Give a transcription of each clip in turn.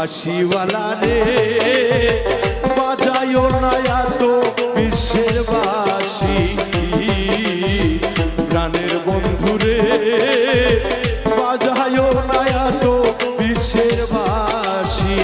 বাঁশিওয়ালা রে বাজায়ও না এত বিশ্বের বাঁশি, প্রাণের বন্ধু রে বাজায়ও না এত বিশ্বের বাঁশি।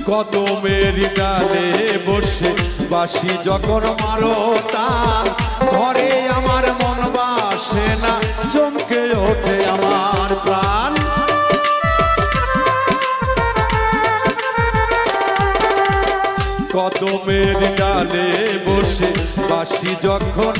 কদমের ডালে বসে বাঁশি যখন মারো তার, ঘরে আমার মন বাসে না, চমকে ওঠে আমার প্রাণ। কদমের ডালে বসে বাঁশি যখন